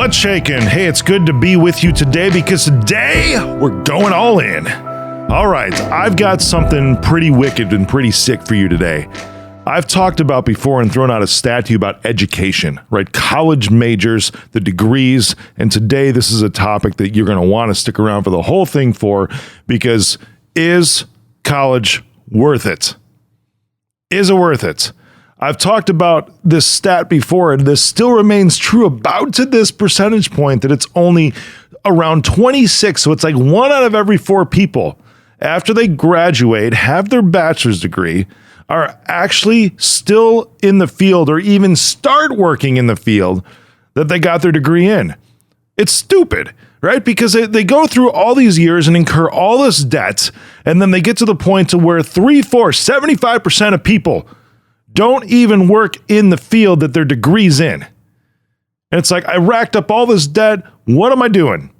What's shaking? Hey, it's good to be with you today because today we're going all in. All right, I've got something pretty wicked and pretty sick for you today. I've talked about before and thrown out a stat to you about education, right? College majors, the degrees, and today this is a topic that you're going to want to stick around for the whole thing for because is college worth it? Is it worth it? I've talked about this stat before, and this still remains true about to this percentage point that it's only around 26. So it's like 1 out of every 4 people after they graduate, have their bachelor's degree, are actually still in the field or even start working in the field that they got their degree in. It's stupid, right? Because they go through all these years and incur all this debt, and then they get to the point to where 75% of people don't even work in the field that their degree's in. And it's like, I racked up all this debt. What am I doing?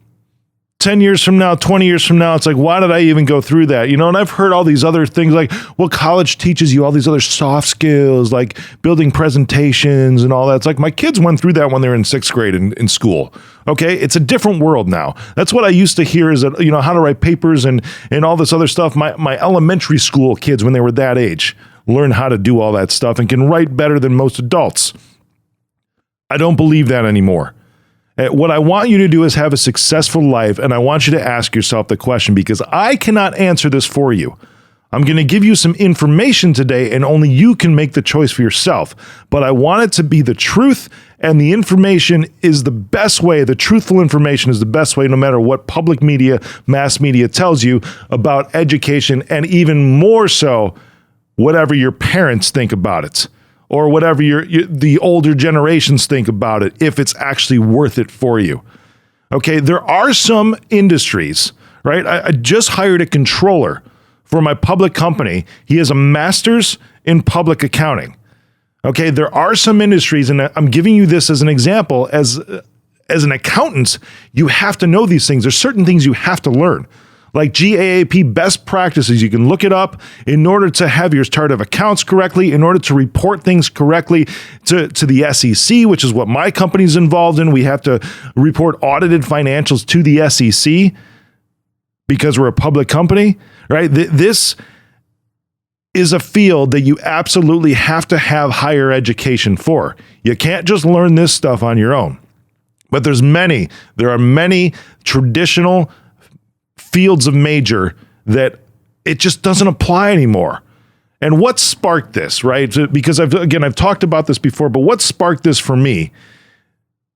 10 years from now, 20 years from now, it's like, why did I even go through that? You know, and I've heard all these other things like, well, college teaches you all these other soft skills, like building presentations and all that. It's like, my kids went through that when they were in 6th grade in school. Okay. It's a different world now. That's what I used to hear is that, you know, how to write papers and all this other stuff. My elementary school kids, when they were that age, learn how to do all that stuff and can write better than most adults. I don't believe that anymore. What I want you to do is have a successful life, and I want you to ask yourself the question because I cannot answer this for you. I'm going to give you some information today, and only you can make the choice for yourself. But I want it to be the truth, and the information is the best way. The truthful information is the best way, no matter what public media, mass media tells you about education, and even more so, whatever your parents think about it, or whatever the older generations think about it, if it's actually worth it for you. Okay, there are some industries, right? I just hired a controller for my public company. He has a master's in public accounting. Okay, there are some industries, and I'm giving you this as an example, as an accountant, you have to know these things. There's certain things you have to learn. Like GAAP best practices, you can look it up in order to have your chart of accounts correctly, in order to report things correctly to the SEC, which is what my company's involved in. We have to report audited financials to the SEC because we're a public company, right? This is a field that you absolutely have to have higher education for. You can't just learn this stuff on your own. But there are many traditional fields of major that it just doesn't apply anymore. And what sparked this, right? Because I've talked about this before, but what sparked this for me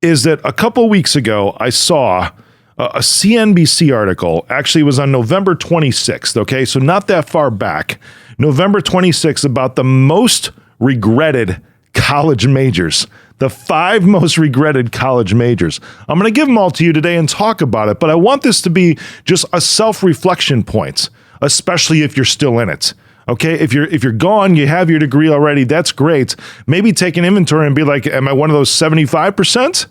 is that a couple weeks ago, I saw a CNBC article. Actually, it was on November 26th. Okay. So not that far back, November 26th, about the most regretted college majors. The 5 most regretted college majors. I'm going to give them all to you today and talk about it, but I want this to be just a self-reflection point, especially if you're still in it. Okay, if you're gone, you have your degree already, that's great. Maybe take an inventory and be like, am I one of those 75%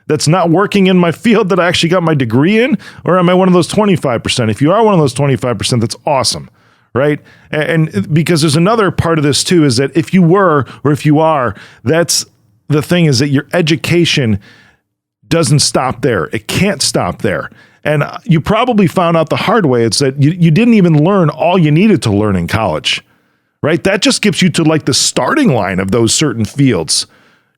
that's not working in my field that I actually got my degree in? Or am I one of those 25%? If you are one of those 25%, that's awesome. Right? And because there's another part of this too, is that if you were, or if you are, that's the thing, is that your education doesn't stop there. It can't stop there. And you probably found out the hard way. It's that you didn't even learn all you needed to learn in college, right? That just gets you to like the starting line of those certain fields.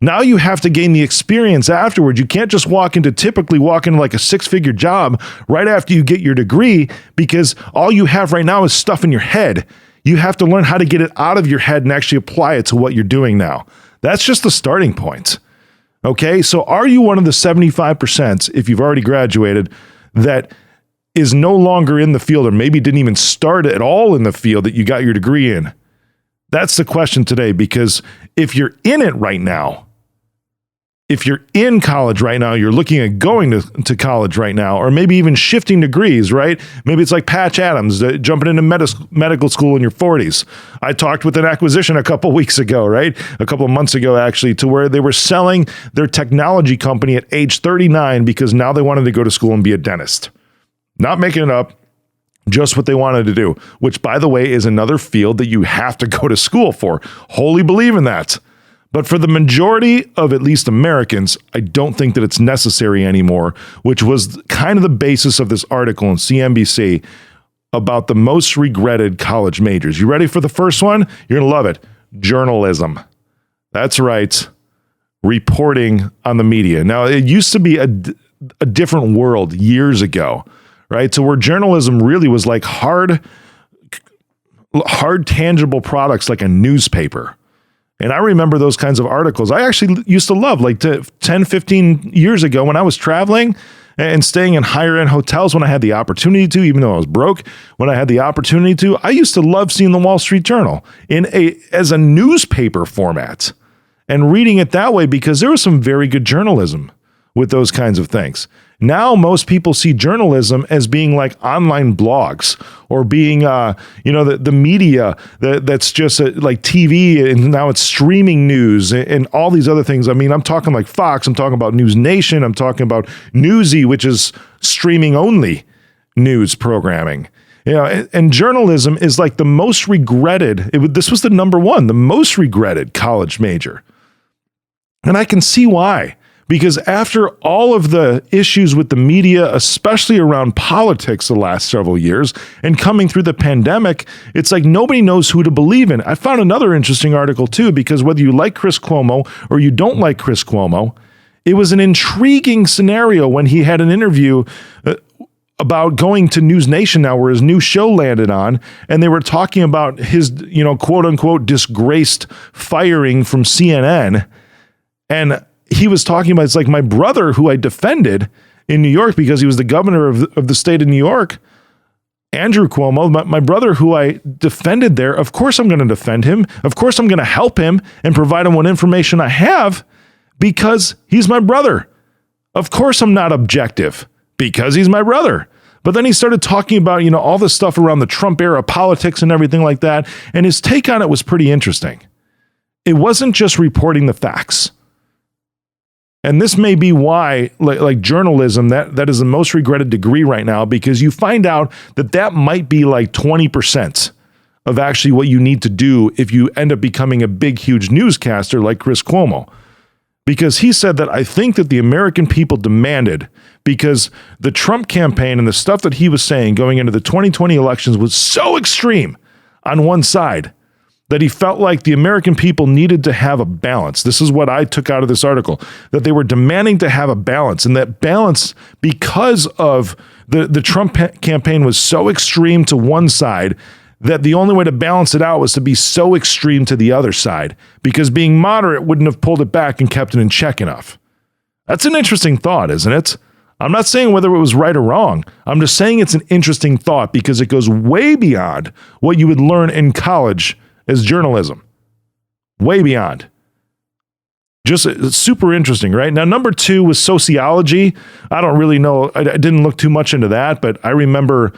Now you have to gain the experience afterwards. You can't just typically walk into like a 6-figure job right after you get your degree, because all you have right now is stuff in your head. You have to learn how to get it out of your head and actually apply it to what you're doing now. That's just the starting point. Okay, so are you one of the 75%, if you've already graduated, that is no longer in the field, or maybe didn't even start at all in the field that you got your degree in? That's the question today, because if you're in it right now, if you're in college right now, you're looking at going to college right now, or maybe even shifting degrees, right? Maybe it's like Patch Adams, jumping into medical school in your 40s. I talked with an acquisition a couple weeks ago, right? A couple of months ago, actually, to where they were selling their technology company at age 39 because now they wanted to go to school and be a dentist. Not making it up. Just what they wanted to do, which, by the way, is another field that you have to go to school for. Wholly believe in that. But for the majority of at least Americans, I don't think that it's necessary anymore, which was kind of the basis of this article in CNBC about the most regretted college majors. You ready for the first one? You're going to love it. Journalism. That's right. Reporting on the media. Now, it used to be a different world years ago, right? So where journalism really was like hard, tangible products like a newspaper. And I remember those kinds of articles. I actually used to love, like 10, 15 years ago when I was traveling and staying in higher end hotels when I had the opportunity to, even though I was broke, when I had the opportunity to, I used to love seeing the Wall Street Journal as a newspaper format and reading it that way because there was some very good journalism with those kinds of things. Now, most people see journalism as being like online blogs or being, the media that's just like TV, and now it's streaming news and all these other things. I mean, I'm talking like Fox, I'm talking about News Nation, I'm talking about Newsy, which is streaming only news programming. And journalism is like the most regretted. This was the number one, the most regretted college major. And I can see why. Because after all of the issues with the media, especially around politics the last several years, and coming through the pandemic, it's like nobody knows who to believe in. I found another interesting article too, because whether you like Chris Cuomo or you don't like Chris Cuomo, it was an intriguing scenario when he had an interview about going to News Nation now, where his new show landed on, and they were talking about his, quote unquote, disgraced firing from CNN. And he was talking about, it's like my brother who I defended in New York because he was the governor of the state of New York, Andrew Cuomo, my brother who I defended there. Of course I'm going to defend him. Of course I'm going to help him and provide him what information I have because he's my brother. Of course I'm not objective because he's my brother. But then he started talking about, all the stuff around the Trump era politics and everything like that. And his take on it was pretty interesting. It wasn't just reporting the facts. And this may be why, like journalism, that is the most regretted degree right now, because you find out that might be like 20% of actually what you need to do if you end up becoming a big, huge newscaster like Chris Cuomo. Because he said that I think that the American people demanded, because the Trump campaign and the stuff that he was saying going into the 2020 elections was so extreme on one side, that he felt like the American people needed to have a balance. This is what I took out of this article, that they were demanding to have a balance. And that balance, because of the Trump campaign was so extreme to one side, that the only way to balance it out was to be so extreme to the other side, because being moderate wouldn't have pulled it back and kept it in check enough. That's an interesting thought, isn't it? I'm not saying whether it was right or wrong. I'm just saying it's an interesting thought because it goes way beyond what you would learn in college as journalism. Way beyond. Just super interesting, right? Now, number 2 was sociology. I don't really know. I didn't look too much into that, but I remember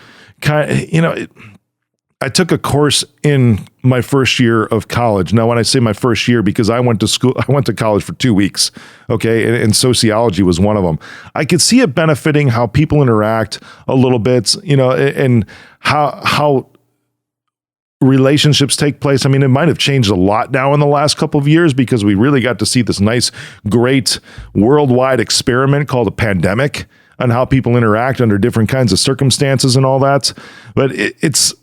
I took a course in my first year of college. Now, when I say my first year, because I went to college for 2 weeks, okay? And sociology was one of them. I could see it benefiting how people interact a little bit, and how relationships take place. I mean, it might have changed a lot now in the last couple of years because we really got to see this nice, great worldwide experiment called a pandemic on how people interact under different kinds of circumstances and all that. But it's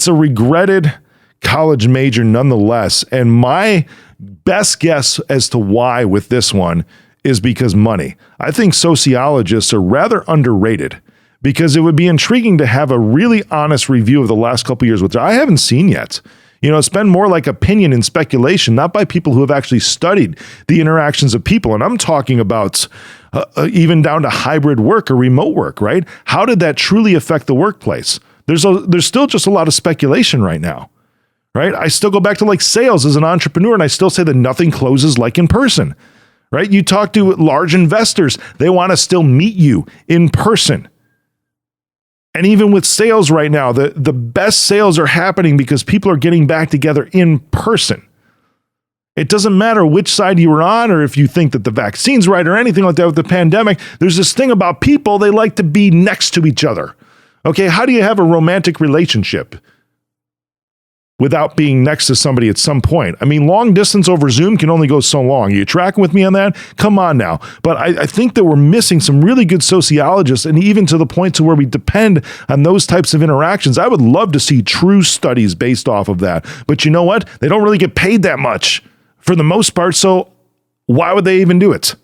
a regretted college major nonetheless. And my best guess as to why with this one is because money. I think sociologists are rather underrated, because it would be intriguing to have a really honest review of the last couple of years, which I haven't seen yet. It's been more like opinion and speculation, not by people who have actually studied the interactions of people. And I'm talking about even down to hybrid work or remote work, right? How did that truly affect the workplace? There's still just a lot of speculation right now, right? I still go back to like sales as an entrepreneur, and I still say that nothing closes like in person, right? You talk to large investors, they want to still meet you in person. And even with sales right now, the best sales are happening because people are getting back together in person. It doesn't matter which side you were on, or if you think that the vaccine's right or anything like that with the pandemic. There's this thing about people, they like to be next to each other. Okay, how do you have a romantic relationship? without being next to somebody at some point. I mean, long distance over Zoom can only go so long. Are you tracking with me on that? Come on now. But I think that we're missing some really good sociologists, and even to the point to where we depend on those types of interactions. I would love to see true studies based off of that. But you know what? They don't really get paid that much for the most part, so why would they even do it?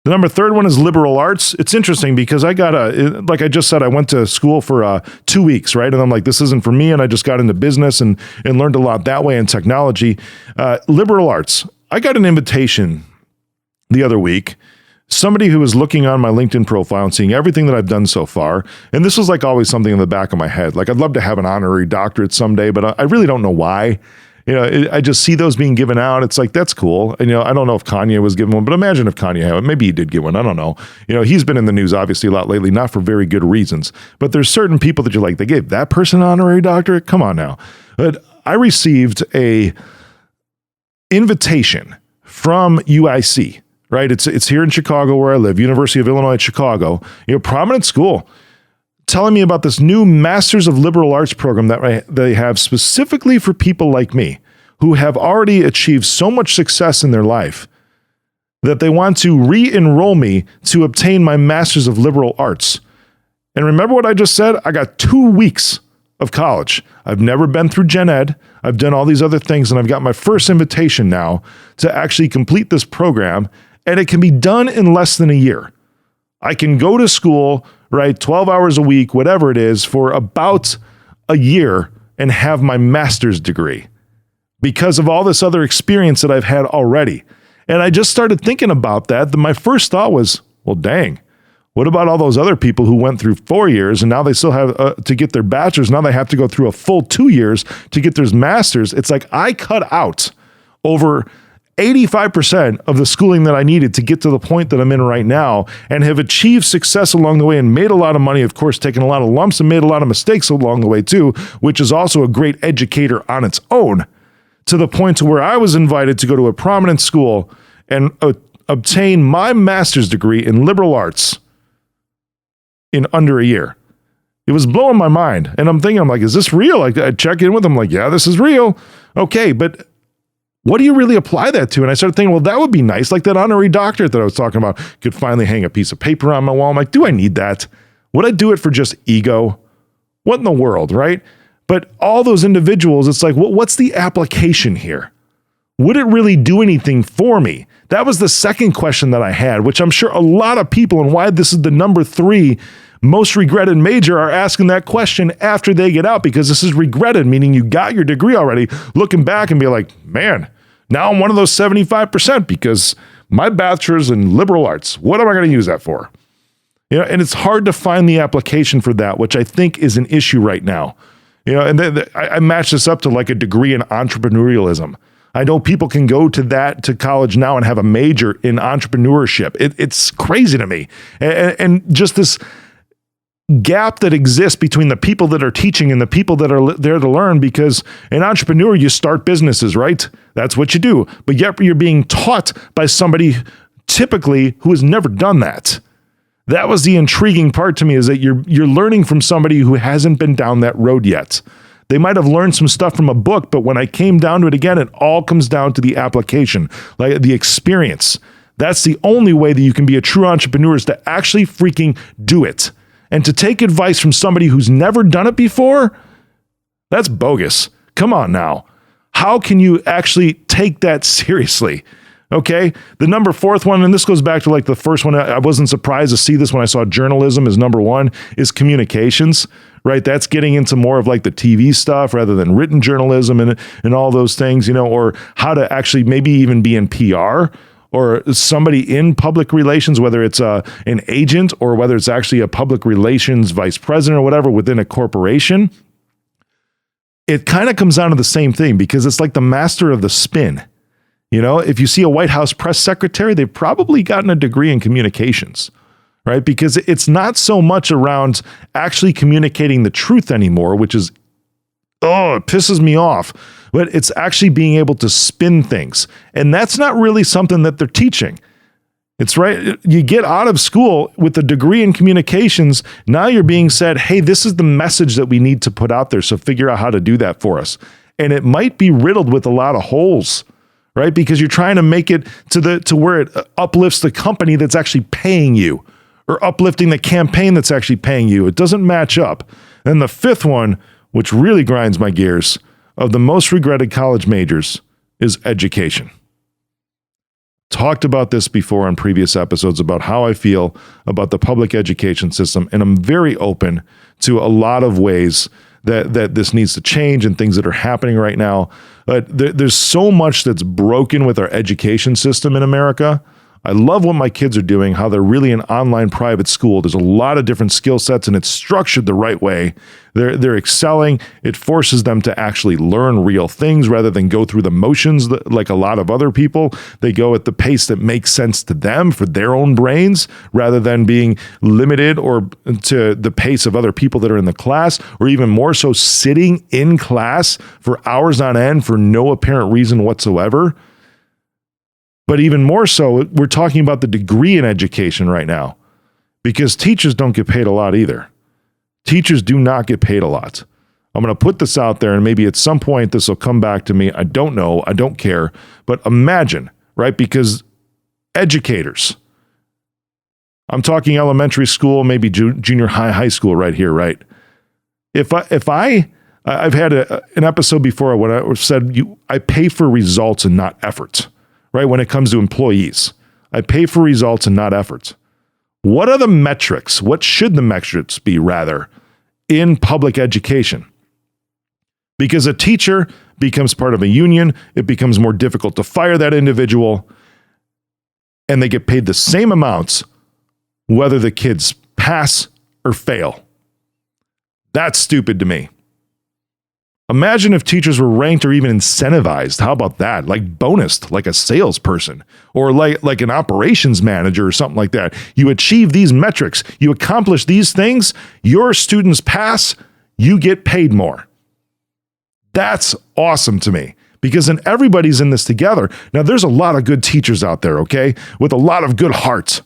The number third one is liberal arts. It's interesting because like I just said, I went to school for 2 weeks, right? And I'm like, this isn't for me. And I just got into business and learned a lot that way in technology. Liberal arts. I got an invitation the other week. Somebody who was looking on my LinkedIn profile and seeing everything that I've done so far. And this was like always something in the back of my head. Like, I'd love to have an honorary doctorate someday, but I really don't know why. I just see those being given out. It's like, that's cool. And, I don't know if Kanye was given one, but imagine if Kanye had one. Maybe he did get one. I don't know. He's been in the news obviously a lot lately, not for very good reasons. But there's certain people that you're like, they gave that person an honorary doctorate? Come on now. But I received a invitation from UIC, right? It's here in Chicago where I live, University of Illinois at Chicago, prominent school, telling me about this new Masters of Liberal Arts program that they have specifically for people like me who have already achieved so much success in their life that they want to re-enroll me to obtain my Masters of Liberal Arts. And remember what I just said? I got 2 weeks of college. I've never been through Gen Ed. I've done all these other things, and I've got my first invitation now to actually complete this program, and it can be done in less than a year. I can go to school, right, 12 hours a week, whatever it is, for about a year and have my master's degree because of all this other experience that I've had already. And I just started thinking about that. My first thought was, well, dang, what about all those other people who went through 4 years and now they still have to get their bachelor's? Now they have to go through a full 2 years to get their master's. It's like I cut out over 85% of the schooling that I needed to get to the point that I'm in right now and have achieved success along the way and made a lot of money, of course, taken a lot of lumps and made a lot of mistakes along the way too, which is also a great educator on its own, to the point to where I was invited to go to a prominent school and obtain my master's degree in liberal arts in under a year. It was blowing my mind. And I'm like, is this real? I check in with them, like, yeah, this is real. Okay, but what do you really apply that to? And I started thinking, well, that would be nice. Like that honorary doctorate that I was talking about could finally hang a piece of paper on my wall. I'm like, do I need that? Would I do it for just ego? What in the world, right? But all those individuals, it's like, what's the application here? Would it really do anything for me? That was the second question that I had, which I'm sure a lot of people, and why this is the number 3 most regretted major, are asking that question after they get out, because this is regretted, meaning you got your degree already, looking back and be like, man, now I'm one of those 75% because my bachelor's in liberal arts. What am I going to use that for? And it's hard to find the application for that, which I think is an issue right now. And I match this up to like a degree in entrepreneurialism. I know people can go to college now and have a major in entrepreneurship. It's crazy to me. And just this gap that exists between the people that are teaching and the people that are there to learn, because an entrepreneur, you start businesses, right? That's what you do. But yet you're being taught by somebody typically who has never done that. That was the intriguing part to me, is that you're learning from somebody who hasn't been down that road yet. They might have learned some stuff from a book, but when I came down to it again, it all comes down to the application, like the experience. That's the only way that you can be a true entrepreneur, is to actually freaking do it. And to take advice from somebody who's never done it before, that's bogus. Come on now. How can you actually take that seriously? Okay. The number 4th one, and this goes back to like the first one, I wasn't surprised to see this when I saw journalism is number 1, is communications, right? That's getting into more of like the TV stuff rather than written journalism and all those things, or how to actually maybe even be in PR, or somebody in public relations, whether it's an agent or whether it's actually a public relations vice president or whatever within a corporation. It kind of comes down to the same thing, because it's like the master of the spin. If you see a White House press secretary, they've probably gotten a degree in communications, right? Because it's not so much around actually communicating the truth anymore, which is, it pisses me off. But it's actually being able to spin things. And that's not really something that they're teaching. It's right. You get out of school with a degree in communications. Now you're being said, hey, this is the message that we need to put out there. So figure out how to do that for us. And it might be riddled with a lot of holes, right? Because you're trying to make it to where it uplifts the company that's actually paying you, or uplifting the campaign that's actually paying you. It doesn't match up. And the fifth one, which really grinds my gears, of the most regretted college majors is education. Talked about this before on previous episodes about how I feel about the public education system, and I'm very open to a lot of ways that this needs to change and things that are happening right now. But there's so much that's broken with our education system in America. I love what my kids are doing, how they're really an online private school. There's a lot of different skill sets and it's structured the right way. They're excelling. It forces them to actually learn real things rather than go through the motions like a lot of other people. They go at the pace that makes sense to them for their own brains rather than being limited or to the pace of other people that are in the class, or even more so sitting in class for hours on end for no apparent reason whatsoever. But even more so, we're talking about the degree in education right now, because teachers don't get paid a lot either. Teachers do not get paid a lot. I'm going to put this out there, and maybe at some point this will come back to me. I don't know. I don't care. But imagine, right? Because educators, I'm talking elementary school, maybe junior high school right here, right? I've had an episode before when I said I pay for results and not efforts. Right? When it comes to employees, I pay for results and not efforts. What are the metrics? What should the metrics be, rather, in public education? Because a teacher becomes part of a union, it becomes more difficult to fire that individual, and they get paid the same amounts whether the kids pass or fail. That's stupid to me. Imagine if teachers were ranked or even incentivized. How about that? Like bonused, like a salesperson or like an operations manager or something like that. You achieve these metrics, you accomplish these things, your students pass, you get paid more. That's awesome to me, because then everybody's in this together. Now, there's a lot of good teachers out there, okay, with a lot of good hearts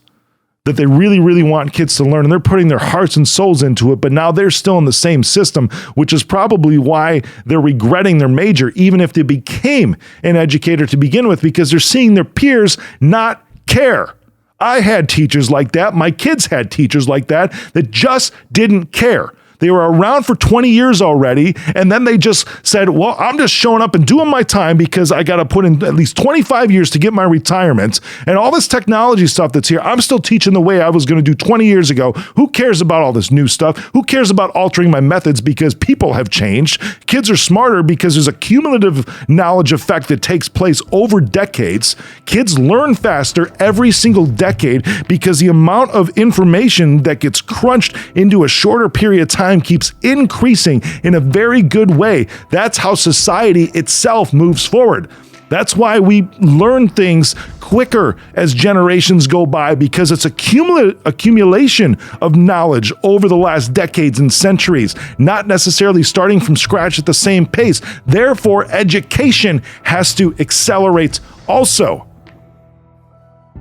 that they really, really want kids to learn, and they're putting their hearts and souls into it, but now they're still in the same system, which is probably why they're regretting their major, even if they became an educator to begin with, because they're seeing their peers not care. I had teachers like that. My kids had teachers like that just didn't care. They were around for 20 years already, and then they just said, well, I'm just showing up and doing my time because I got to put in at least 25 years to get my retirement. And all this technology stuff that's here, I'm still teaching the way I was going to do 20 years ago. Who cares about all this new stuff? Who cares about altering my methods because people have changed? Kids are smarter because there's a cumulative knowledge effect that takes place over decades. Kids learn faster every single decade because the amount of information that gets crunched into a shorter period of time keeps increasing in a very good way. That's how society itself moves forward. That's why we learn things quicker as generations go by, because it's accumulation of knowledge over the last decades and centuries, not necessarily starting from scratch at the same pace. Therefore, education has to accelerate also.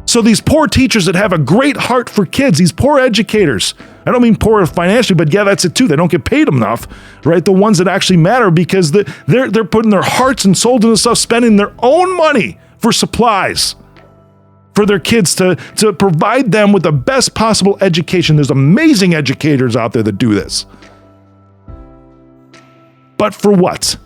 So these poor teachers that have a great heart for kids, these poor educators, I don't mean poor financially, but yeah, that's it too. They don't get paid enough, right? The ones that actually matter, because they're putting their hearts and souls into stuff, spending their own money for supplies for their kids to provide them with the best possible education. There's amazing educators out there that do this. But for what?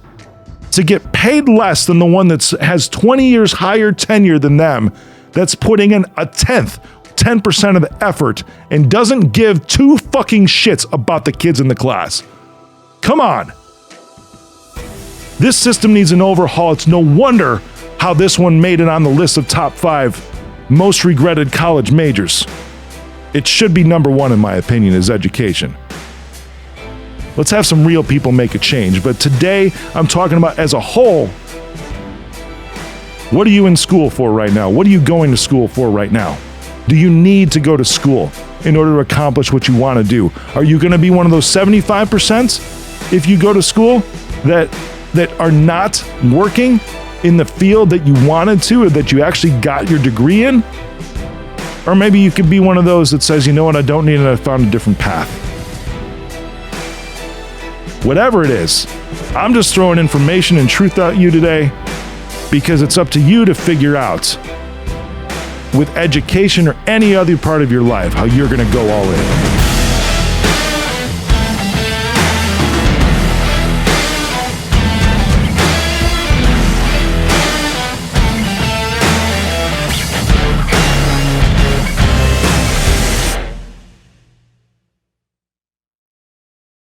To get paid less than the one that has 20 years higher tenure than them, that's putting in 10% of the effort and doesn't give two fucking shits about the kids in the class. Come on. This system needs an overhaul. It's no wonder how this one made it on the list of top 5 most regretted college majors. It should be number 1, in my opinion, is education. Let's have some real people make a change. But today, I'm talking about as a whole. What are you in school for right now? What are you going to school for right now? Do you need to go to school in order to accomplish what you want to do? Are you going to be one of those 75% if you go to school that are not working in the field that you wanted to, or that you actually got your degree in? Or maybe you could be one of those that says, you know what, I don't need it, I found a different path. Whatever it is, I'm just throwing information and truth at you today because it's up to you to figure out with education or any other part of your life how you're going to go all in.